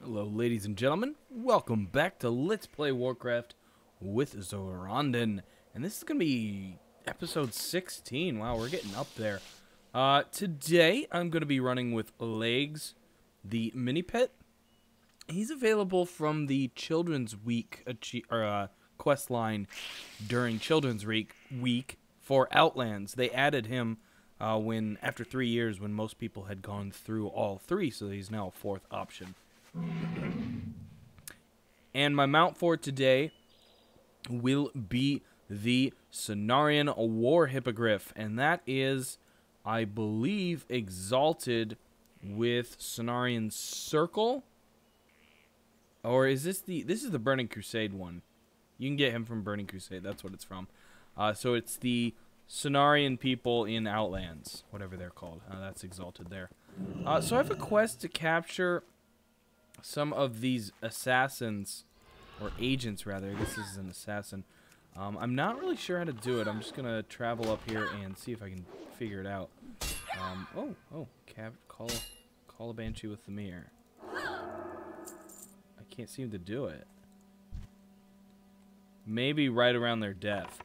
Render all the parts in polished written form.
Hello, ladies and gentlemen. Welcome back to Let's Play Warcraft with Zoronden. And this is going to be episode 16. Wow, we're getting up there. Today, I'm going to be running with Legs, the mini-pet. He's available from the Children's Week quest line during Children's Week for Outlands. They added him after 3 years when most people had gone through all three, so he's now a fourth option. And my mount for today will be the Cenarian War Hippogriff, and that is, I believe, exalted with Cenarian Circle. Or is this is the Burning Crusade one. You can get him from Burning Crusade, that's what it's from. So it's the Cenarian people in Outlands, whatever they're called. That's exalted there. So I have a quest to capture some of these assassins, or agents rather. I guess this is an assassin. I'm not really sure how to do it. I'm just gonna travel up here and see if I can figure it out. Call a banshee with the mirror. I can't seem to do it. Maybe right around their death.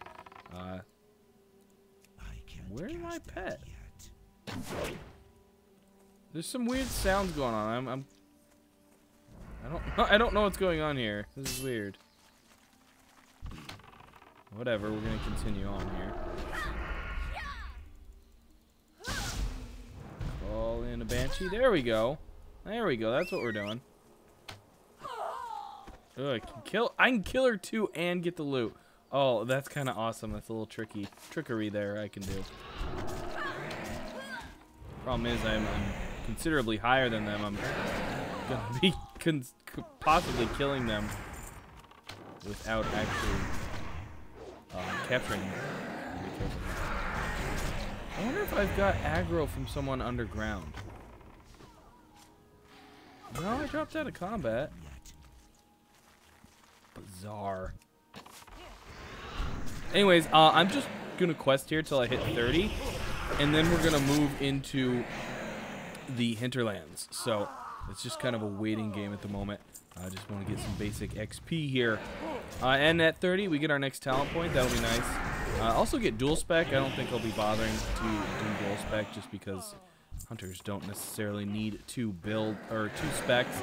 Where's my pet? There's some weird sounds going on. I don't know what's going on here. This is weird. Whatever, we're gonna continue on here. Call in a banshee. There we go. There we go. That's what we're doing. Ugh, I can kill her too and get the loot. Oh, that's kind of awesome. That's a little trickery there I can do. Problem is, I'm considerably higher than them. I'm gonna be possibly killing them without actually capturing them. I wonder if I've got aggro from someone underground. No, I dropped out of combat. Bizarre. Anyways, I'm just gonna quest here till I hit 30, and then we're gonna move into the Hinterlands. So it's just kind of a waiting game at the moment. I just want to get some basic XP here. And at 30, we get our next talent point. That'll be nice. Also get dual spec. I don't think I'll be bothering to do dual spec just because hunters don't necessarily need to build or 2 specs.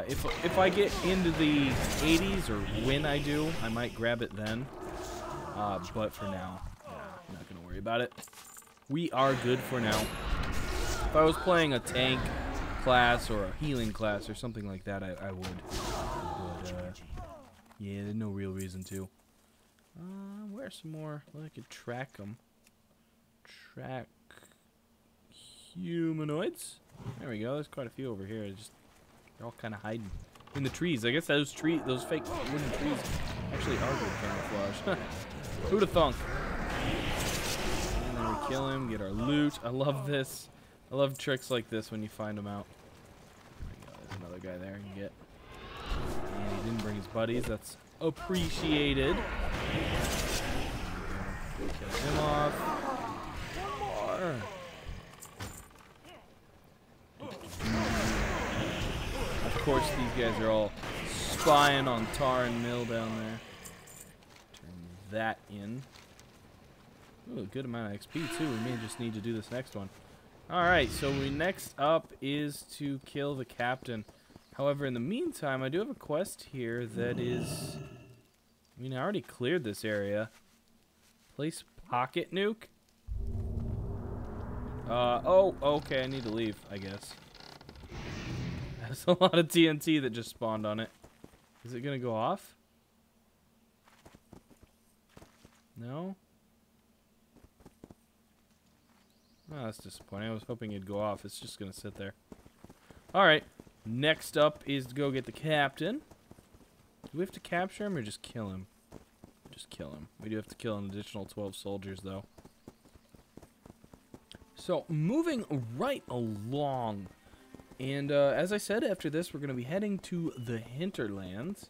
If I get into the 80s, or when I do, I might grab it then. But for now, I'm not going to worry about it. We are good for now. If I was playing a tank class or a healing class or something like that, I would. But, yeah, there's no real reason to. Where's some more? Well, I could track them. Track humanoids. There we go. There's quite a few over here. They're all kind of hiding in the trees. I guess those fake wooden trees actually are good camouflage. Who'da thunk? And then we kill him, get our loot. I love this. I love tricks like this when you find them out. There we go. There's another guy there you can get. And he didn't bring his buddies. That's appreciated. Kill him off. One more. Of course, these guys are all spying on Tar and Mill down there. Turn that in. Ooh, a good amount of XP too. We may just need to do this next one. Alright, so next up is to kill the captain. However, in the meantime, I do have a quest here that is... I mean, I already cleared this area. Place pocket nuke? Oh, okay, I need to leave, I guess. There's a lot of TNT that just spawned on it. Is it gonna go off? No? Oh, that's disappointing. I was hoping it'd go off. It's just gonna sit there. Alright. Next up is to go get the captain. Do we have to capture him or just kill him? Just kill him. We do have to kill an additional 12 soldiers, though. So, moving right along. And as I said, after this, we're going to be heading to the Hinterlands.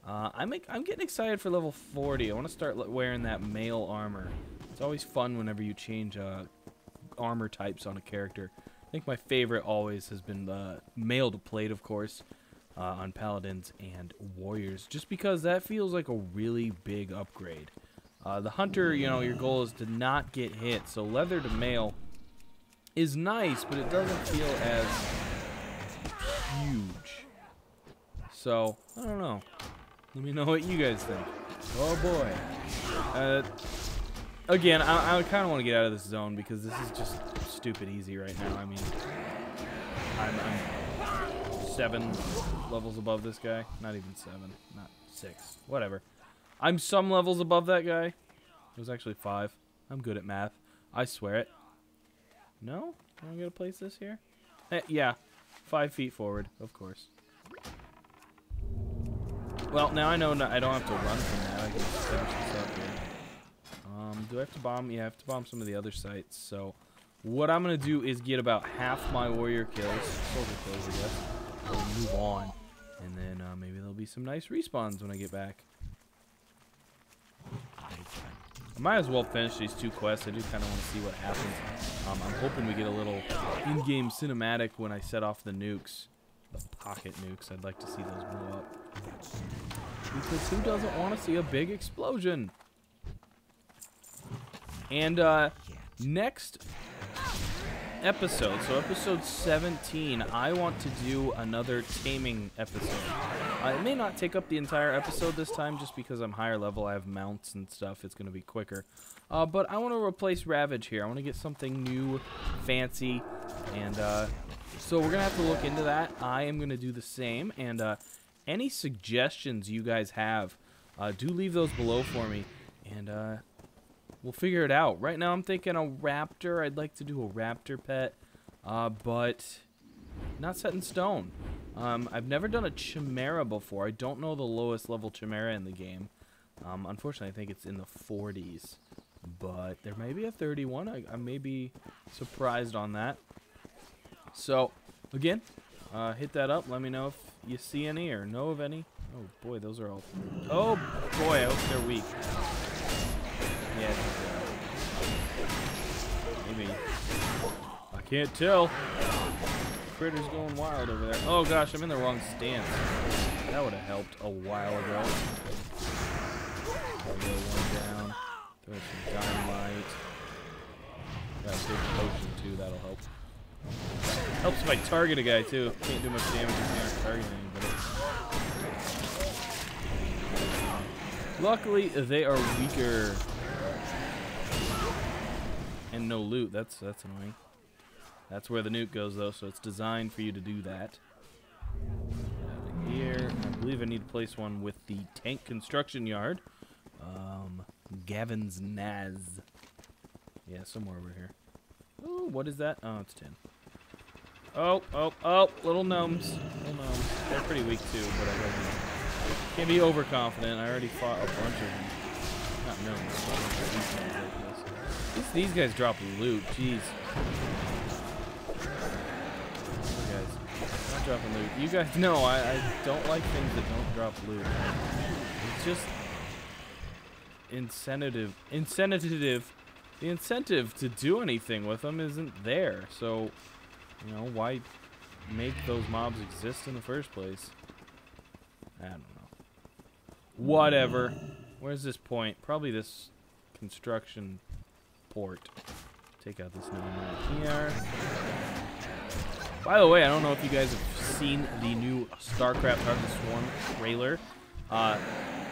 I'm getting excited for level 40. I want to start wearing that mail armor. It's always fun whenever you change armor types on a character. I think my favorite always has been the mail to plate, of course. on paladins and warriors, just because that feels like a really big upgrade. The hunter, you know, your goal is to not get hit, so leather to mail is nice, but it doesn't feel as huge. So, I don't know. Let me know what you guys think. Oh boy. Again, I kind of want to get out of this zone because this is just stupid easy right now. I mean, I'm 7 levels above this guy. Not even 7. Not 6. Whatever. I'm some levels above that guy. It was actually 5. I'm good at math. I swear it. No? Am I going to place this here? Yeah. 5 feet forward, of course. Well, now I know I don't have to run from that. I can just finish this up here. Do I have to bomb? Yeah, I have to bomb some of the other sites. So, what I'm going to do is get about half my warrior kills. Soldier kills, I guess. We'll move on. And then maybe there'll be some nice respawns when I get back. I might as well finish these 2 quests. I do kind of want to see what happens. I'm hoping we get a little in-game cinematic when I set off the nukes. The pocket nukes. I'd like to see those blow up. Because who doesn't want to see a big explosion? And next episode, so episode 17, I want to do another taming episode. It may not take up the entire episode this time just because I'm higher level. I have mounts and stuff. It's going to be quicker. But I want to replace Ravage here. I want to get something new, fancy, and so we're going to have to look into that. I am going to do the same, and any suggestions you guys have, do leave those below for me, and we'll figure it out. Right now I'm thinking a raptor. I'd like to do a raptor pet, but not set in stone. I've never done a chimera before. I don't know the lowest level chimera in the game. Unfortunately, I think it's in the 40s, but there may be a 31. I may be surprised on that. So, again, hit that up. Let me know if you see any or know of any. Oh boy, those are all... Oh boy, I hope they're weak. Yeah, maybe. I can't tell. Critter's going wild over there. Oh gosh, I'm in the wrong stance. That would have helped a while ago. There we go, 1 down. Throw some dynamite. Got a big potion too, that'll help. Helps if I target a guy too. Can't do much damage if you aren't targeting anybody. Luckily, they are weaker. And no loot. That's annoying. That's where the nuke goes though, so it's designed for you to do that. Here, I believe I need to place one with the tank construction yard. Gavin's Naz. Yeah, somewhere over here. Ooh, what is that? Oh, it's 10. Oh, little gnomes. Little gnomes. They're pretty weak too, but I can't be overconfident. I already fought a bunch of them. Not gnomes, but a bunch of these ones like this. At least these guys drop loot. Jeez. Guys, not dropping loot. You guys know I don't like things that don't drop loot. It's just incentive. The incentive to do anything with them isn't there. So, you know, why make those mobs exist in the first place? I don't know. Whatever. Where's this point? Probably this construction port. Take out this gnome right here. By the way, I don't know if you guys have seen the new StarCraft Heart of the Swarm trailer.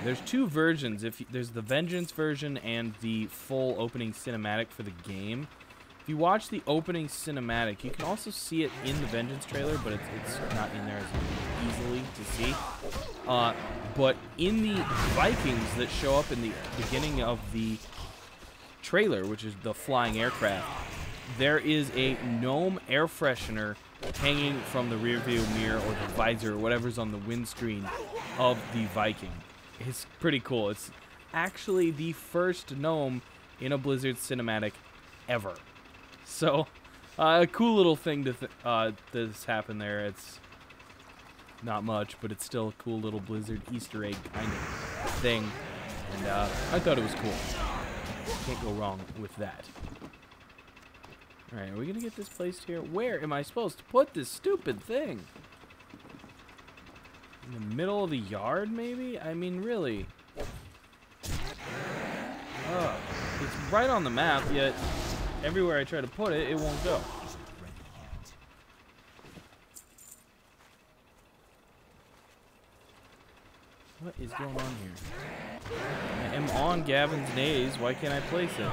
There's 2 versions. There's the Vengeance version and the full opening cinematic for the game. If you watch the opening cinematic, you can also see it in the Vengeance trailer, but it's not in there as easily to see. But in the Vikings that show up in the beginning of the trailer, which is the flying aircraft, there is a gnome air freshener hanging from the rear view mirror or the visor or whatever's on the windscreen of the Viking. It's pretty cool. It's actually the first gnome in a Blizzard cinematic ever. So, a cool little thing to that's happened there. It's not much, but it's still a cool little Blizzard Easter egg kind of thing. And I thought it was cool. Can't go wrong with that. Alright, are we going to get this placed here? Where am I supposed to put this stupid thing? In the middle of the yard, maybe? I mean, really. It's right on the map, yet everywhere I try to put it, it won't go. What is going on here? I am on Gavin's nays. Why can't I place it?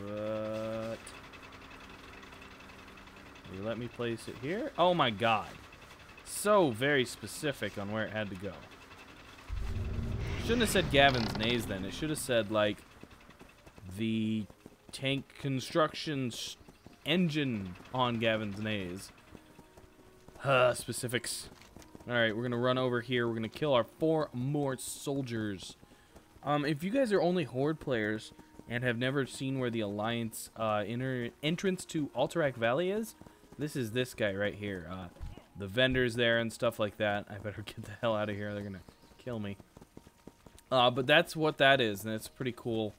What? Will you let me place it here? Oh my god. So very specific on where it had to go. Shouldn't have said Gavin's nays then. It should have said, like, the tank construction engine on Gavin's nays. Specifics. Alright, we're going to run over here. We're going to kill our 4 more soldiers. If you guys are only Horde players and have never seen where the Alliance entrance to Alterac Valley is, this is this guy right here. The vendors there and stuff like that. I better get the hell out of here. They're going to kill me. But that's what that is, and it's a pretty cool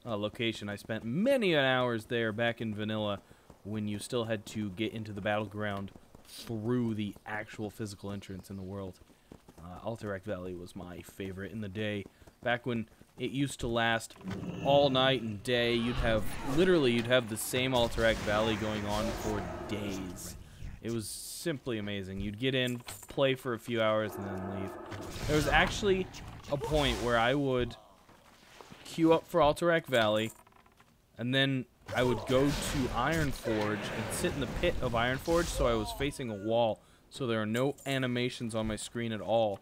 location. I spent many hours there back in Vanilla when you still had to get into the battleground through the actual physical entrance in the world. Alterac Valley was my favorite in the day. Back when it used to last all night and day, you'd have the same Alterac Valley going on for days. It was simply amazing. You'd get in, play for a few hours, and then leave. There was actually a point where I would queue up for Alterac Valley, and then I would go to Ironforge and sit in the pit of Ironforge so I was facing a wall, so there are no animations on my screen at all.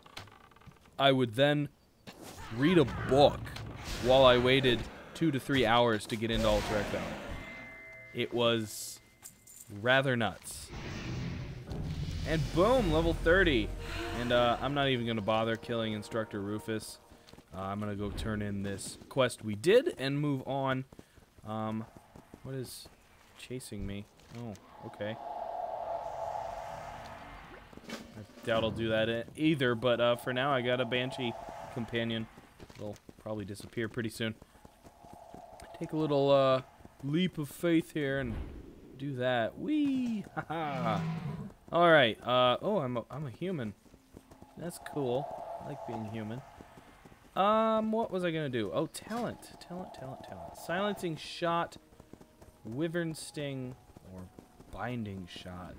I would then read a book while I waited 2 to 3 hours to get into Alterac Valley. It was rather nuts. And boom, level 30. And I'm not even going to bother killing Instructor Rufus. I'm going to go turn in this quest we did and move on. What is chasing me? Oh, okay. I doubt I'll do that either, but for now I got a Banshee companion. It'll probably disappear pretty soon. Take a little leap of faith here and do that. Whee! Haha! Alright, oh, I'm a human. That's cool. I like being human. What was I gonna do? Oh, talent. Talent. Silencing shot, wyvern sting, or binding shot.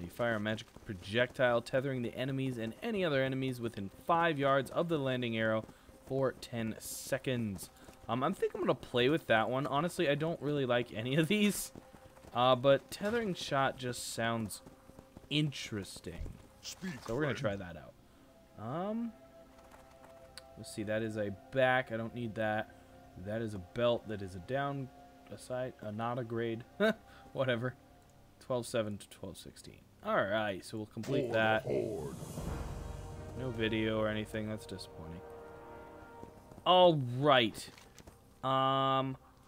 You fire a magic projectile, tethering the enemies and any other enemies within 5 yards of the landing arrow for 10 seconds. I think I'm gonna play with that one. Honestly, I don't really like any of these, but tethering shot just sounds interesting. So we're gonna try that out. Let's see. That is a back. I don't need that. That is a belt. That is a down, a side, not a grade. Whatever. 12.7 to 12.16. All right. So we'll complete that. No video or anything. That's disappointing. All right.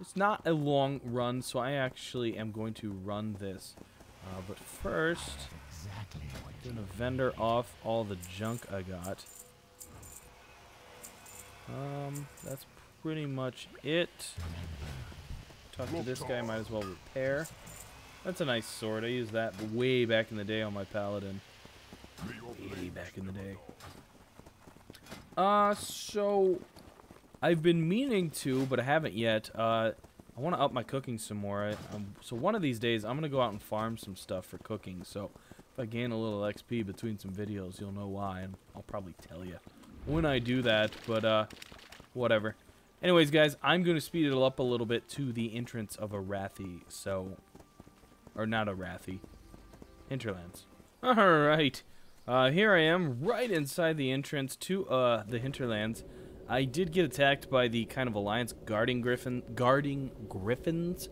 It's not a long run, so I actually am going to run this. But first, I'm going to vendor off all the junk I got. That's pretty much it. Talk to this guy, might as well repair. That's a nice sword. I used that way back in the day on my paladin. Way back in the day. So I've been meaning to, but I haven't yet. I want to up my cooking some more. So one of these days, I'm going to go out and farm some stuff for cooking. So if I gain a little XP between some videos, you'll know why, and I'll probably tell you when I do that, but whatever. Anyways, guys, I'm going to speed it up a little bit to the entrance of Arathi, so, or not Arathi, Hinterlands. Alright, here I am, right inside the entrance to the Hinterlands. I did get attacked by the kind of Alliance guarding griffins,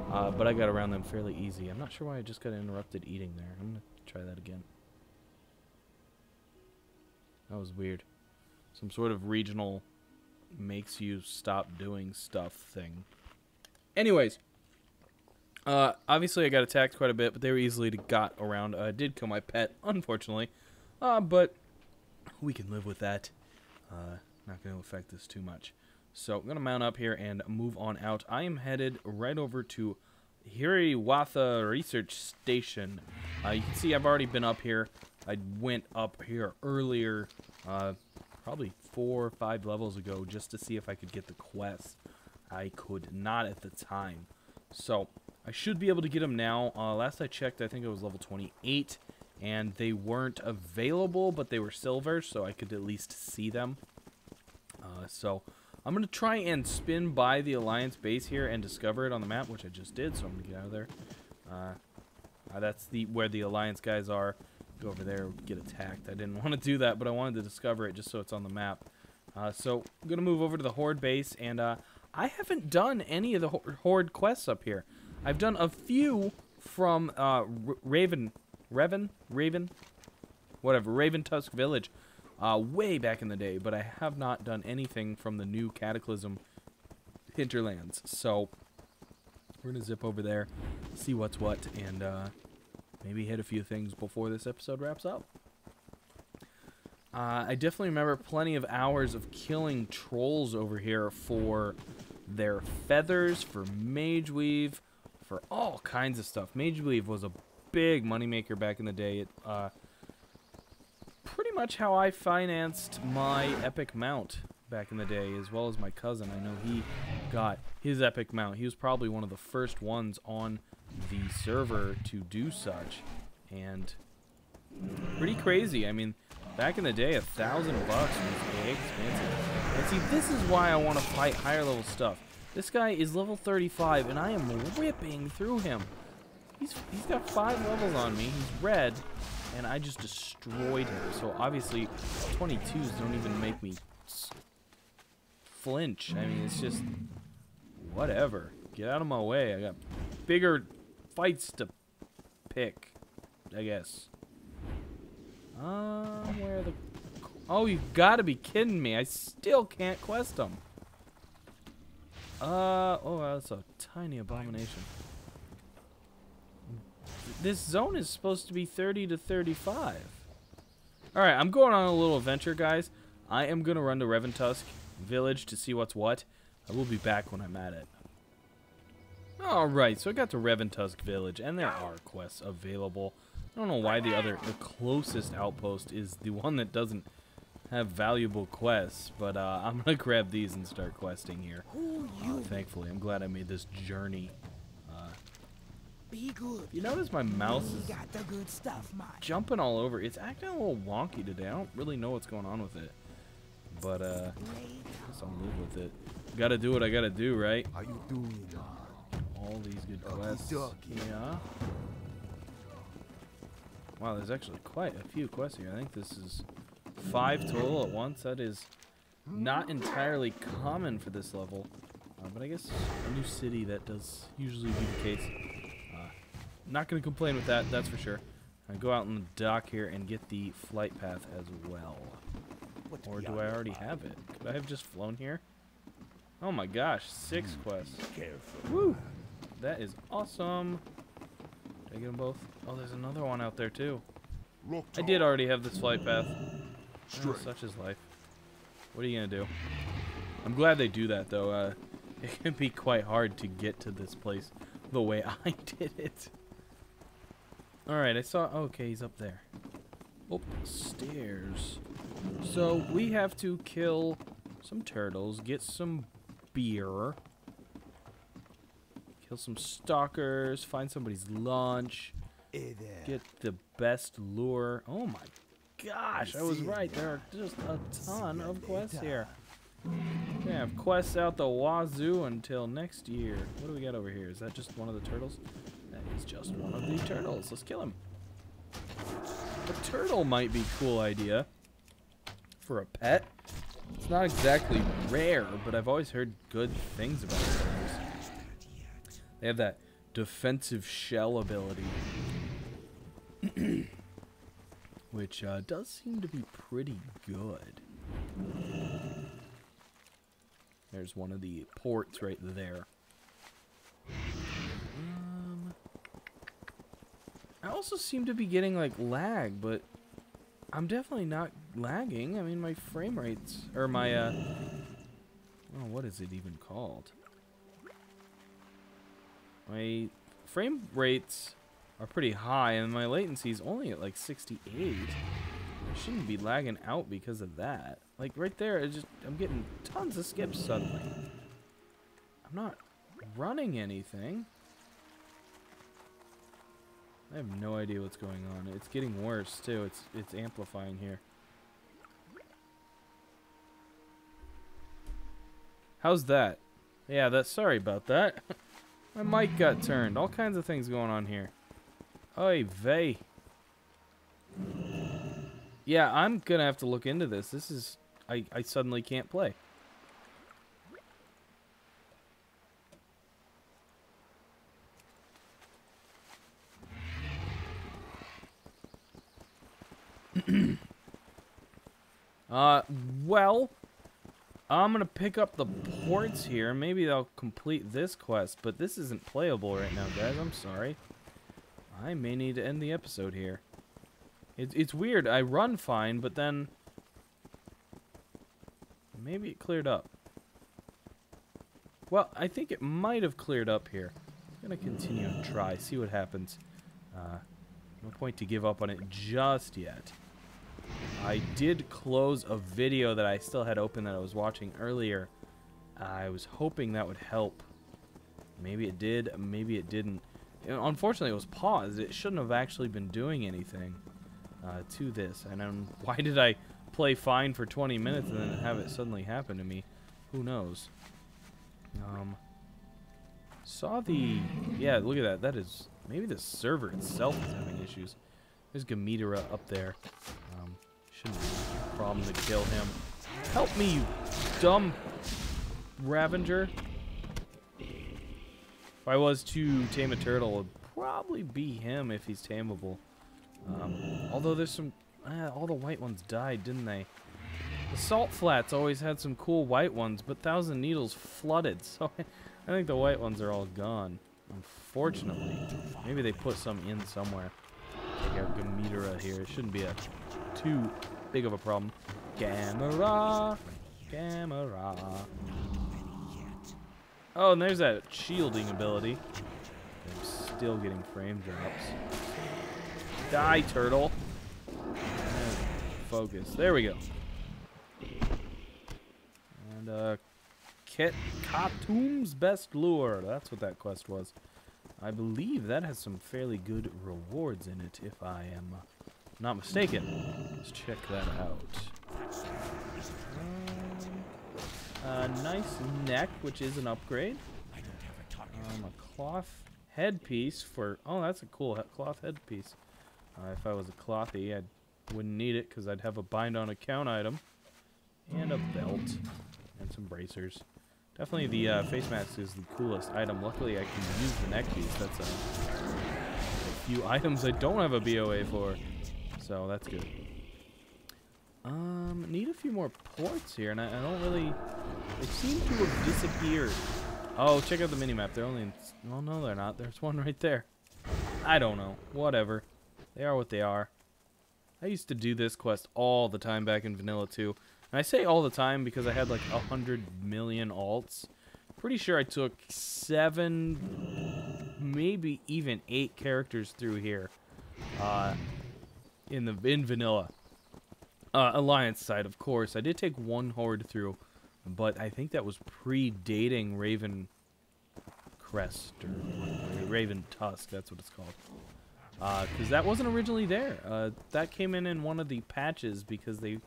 but I got around them fairly easy. I'm not sure why I just got interrupted eating there. I'm going to try that again. That was weird. Some sort of regional makes you stop doing stuff thing. Anyways, obviously I got attacked quite a bit, but they were easily got around. I did kill my pet, unfortunately, but we can live with that. Not going to affect this too much. So I'm going to mount up here and move on out. I am headed right over to Hiriwatha Research Station. You can see I've already been up here. I went up here earlier, probably 4 or 5 levels ago, just to see if I could get the quest. I could not at the time. So I should be able to get them now. Last I checked, I think it was level 28, and they weren't available, but they were silver, so I could at least see them. So I'm going to try and spin by the Alliance base here and discover it on the map, which I just did, so I'm going to get out of there. That's where the Alliance guys are. Go over there, get attacked. I didn't want to do that, but I wanted to discover it just so it's on the map. So I'm going to move over to the Horde base, and I haven't done any of the Horde quests up here. I've done a few from Raven Tusk Village way back in the day, but I have not done anything from the new Cataclysm Hinterlands. So we're going to zip over there, see what's what, and maybe hit a few things before this episode wraps up. I definitely remember plenty of hours of killing trolls over here for their feathers, for Mage Weave, for all kinds of stuff. Mage Weave was a big moneymaker back in the day. It, pretty much how I financed my epic mount back in the day, as well as my cousin. I know he got his epic mount. He was probably one of the first ones on the server to do such, and pretty crazy. I mean, back in the day, $1,000 was expensive. And see, this is why I want to fight higher level stuff. This guy is level 35, and I am whipping through him. He's got 5 levels on me. He's red, and I just destroyed him. So obviously, 22s don't even make me flinch. I mean, it's just whatever. Get out of my way. I got bigger fights to pick, I guess. Where are the... Oh, you've got to be kidding me. I still can't quest them. Oh, that's a tiny abomination. This zone is supposed to be 30 to 35. Alright, I'm going on a little adventure, guys. I am going to run to Reventusk Village to see what's what. I will be back when I'm at it. Alright, so I got to Reventusk Village, and there are quests available. I don't know why the closest outpost is the one that doesn't have valuable quests, but I'm going to grab these and start questing here. Thankfully, I'm glad I made this journey. Be good. You notice my mouse is got the good stuff, man. jumping all over. It's acting a little wonky today. I don't really know what's going on with it, but I guess I'll live with it. Gotta do what I gotta do, right? How you doing? All these good quests. Yeah. Wow, there's actually quite a few quests here. I think this is 5 total at once. That is not entirely common for this level, but I guess a new city, that does usually be the case. Not going to complain with that, that's for sure. I go out on the dock here and get the flight path as well. Or do I already have it? Could I have just flown here? Oh my gosh, 6 quests. Careful. Woo! That is awesome. Did I get them both? Oh, there's another one out there too. I did already have this flight path. Oh, such is life. What are you going to do? I'm glad they do that though. It can be quite hard to get to this place the way I did it. Alright, I saw... Okay, he's up there. Upstairs. So, we have to kill some turtles, get some beer, kill some stalkers, find somebody's lunch, get the best lure. Oh my gosh, I was right. There are just a ton of quests here. We have quests out the wazoo until next year. What do we got over here? Is that just one of the turtles? That is just one of the turtles. Let's kill him. A turtle might be a cool idea for a pet. It's not exactly rare, but I've always heard good things about turtles. They have that defensive shell ability, which does seem to be pretty good. There's one of the ports right there. I also seem to be getting like lag, but I'm definitely not lagging. I mean, my frame rates, or my Oh, what is it even called? My frame rates are pretty high, and my latency is only at like 68. I shouldn't be lagging out because of that. Like right there, I'm getting tons of skips suddenly. I'm not running anything. I have no idea what's going on. It's getting worse too. It's amplifying here. How's that? Yeah, sorry about that. My mic got turned. All kinds of things going on here. Oy vey. Yeah, I'm gonna have to look into this. This is... I suddenly can't play. Well, I'm gonna pick up the ports here. Maybe I'll complete this quest, but this isn't playable right now, guys. I'm sorry. I may need to end the episode here. It's weird. I run fine, but then maybe it cleared up. Well, I think it might have cleared up here. I'm gonna continue and try, see what happens. No point to give up on it just yet. I did close a video that I still had open that I was watching earlier. I was hoping that would help. Maybe it did, maybe it didn't. Unfortunately, it was paused. It shouldn't have actually been doing anything to this. And why did I play fine for 20 minutes and then have it suddenly happen to me? Who knows? Saw the... Yeah, look at that. That is... Maybe the server itself is having issues. There's Gamidara up there. Shouldn't be a problem to kill him. Help me, you dumb Ravenger. If I was to tame a turtle, it would probably be him if he's tameable. Although there's some... all the white ones died, didn't they? The Salt Flats always had some cool white ones, but Thousand Needles flooded, so I think the white ones are all gone. Unfortunately. Maybe they put some in somewhere. Take out Gamidara here. It shouldn't be too big of a problem. Gamera! Gamera! Oh, and there's that shielding ability. I'm still getting frame drops. Die, turtle! Focus. There we go. And, Kit Khatum's Best Lure. That's what that quest was. I believe that has some fairly good rewards in it, if I am not mistaken. Let's check that out. A nice neck, which is an upgrade. A cloth headpiece for... Oh, that's a cool cloth headpiece. If I was a clothy, I wouldn't need it because I'd have a bind on account item. And a belt. And some bracers. Definitely the face mask is the coolest item. Luckily, I can use the neck piece. That's a few items I don't have a BOA for. So, that's good. Need a few more ports here, and I don't really... They seem to have disappeared. Oh, check out the minimap. They're only in... Well, no, they're not. There's one right there. I don't know. Whatever. They are what they are. I used to do this quest all the time back in Vanilla 2. And I say all the time because I had like 100 million alts. Pretty sure I took 7, maybe even 8 characters through here. In Vanilla. Alliance side, of course. I did take one horde through, but I think that was predating Raven Crest or Raven Tusk. That's what it's called. Because that wasn't originally there. That came in one of the patches because they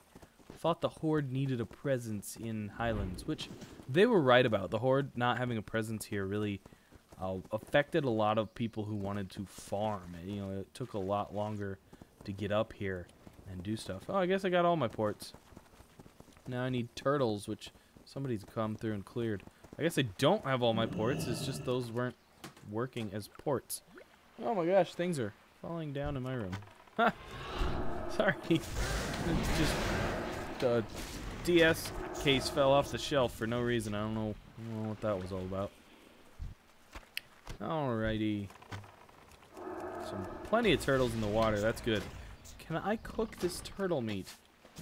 thought the horde needed a presence in Highlands, which they were right about. The horde not having a presence here really affected a lot of people who wanted to farm. You know, it took a lot longer to get up here and do stuff. Oh, I guess I got all my ports. Now I need turtles, which somebody's come through and cleared. I guess I don't have all my ports. It's just those weren't working as ports. Oh my gosh, things are falling down in my room. Ha! Sorry. It's just the DS case fell off the shelf for no reason. I don't know what that was all about. Alrighty. Plenty of turtles in the water. That's good. Can I cook this turtle meat?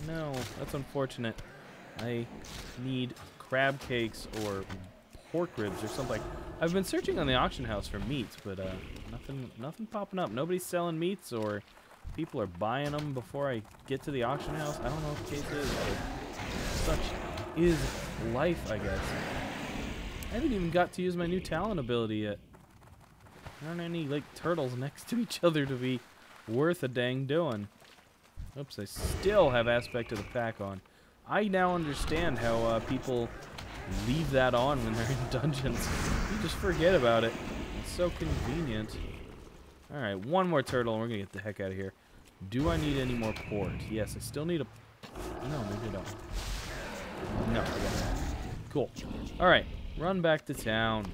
No, that's unfortunate. I need crab cakes or pork ribs or something. I've been searching on the auction house for meats, but nothing popping up. Nobody's selling meats, or people are buying them before I get to the auction house. I don't know what the case is, but such is life, I guess. I haven't even got to use my new talent ability yet. There aren't any, like, turtles next to each other to be worth a dang doing. Oops, I still have Aspect of the Pack on. I now understand how people leave that on when they're in dungeons. You just forget about it. It's so convenient. Alright, one more turtle and we're going to get the heck out of here. Do I need any more port? Yes, I still need a... No, maybe I don't. No, I got that. Cool. Alright, run back to town.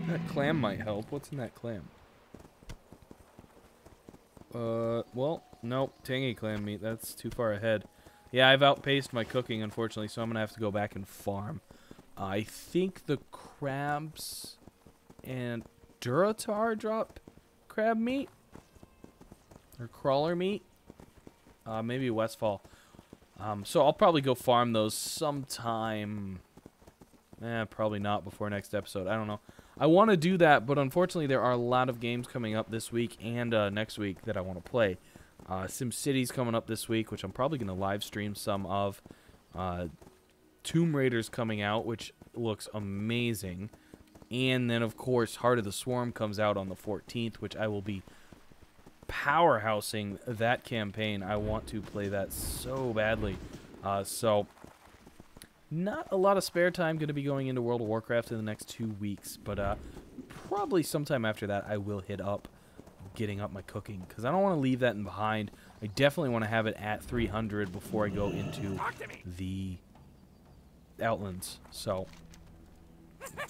That clam might help. What's in that clam? Well, nope. Tangy clam meat. That's too far ahead. Yeah, I've outpaced my cooking, unfortunately, so I'm going to have to go back and farm. I think the crabs and Duratar drop crab meat? Or crawler meat? Maybe Westfall. So I'll probably go farm those sometime. Probably not before next episode. I don't know. I want to do that, but unfortunately there are a lot of games coming up this week and next week that I want to play. SimCity's coming up this week, which I'm probably going to live stream some of. Tomb Raider's coming out, which looks amazing. And then, of course, Heart of the Swarm comes out on the 14th, which I will be powerhousing that campaign. I want to play that so badly. So, not a lot of spare time going to be going into World of Warcraft in the next 2 weeks, but probably sometime after that I will hit up getting up my cooking, because I don't want to leave that in behind. I definitely want to have it at 300 before I go into the Outlands. So,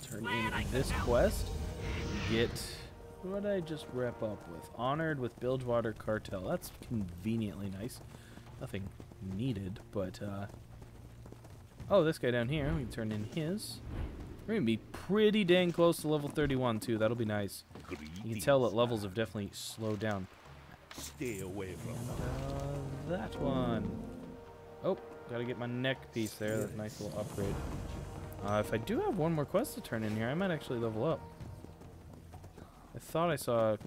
turn in this quest. Get... What did I just wrap up with? Honored with Bilgewater Cartel. That's conveniently nice. Nothing needed, but... Oh, this guy down here. We can turn in his. We're going to be pretty dang close to level 31, too. That'll be nice. You can tell that levels have definitely slowed down. Stay away from that one. Oh, got to get my neck piece there. That's a nice little upgrade. If I do have one more quest to turn in here, I might actually level up. I thought I saw a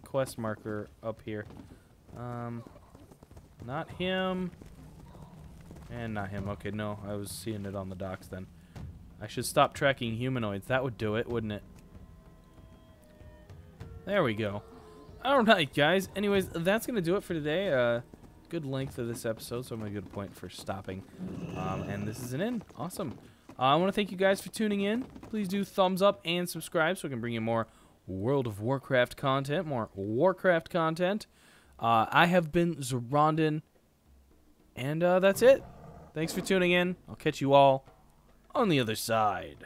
quest marker up here. Not him. And not him. Okay, no. I was seeing it on the docks then. I should stop tracking humanoids. That would do it, wouldn't it? There we go. Alright, guys. Anyways, that's going to do it for today. Good length of this episode, so I'm going to get a point for stopping. And this is an end. Awesome. I want to thank you guys for tuning in. Please do thumbs up and subscribe so I can bring you more World of Warcraft content, more Warcraft content. I have been Zoronden, and that's it. Thanks for tuning in. I'll catch you all on the other side.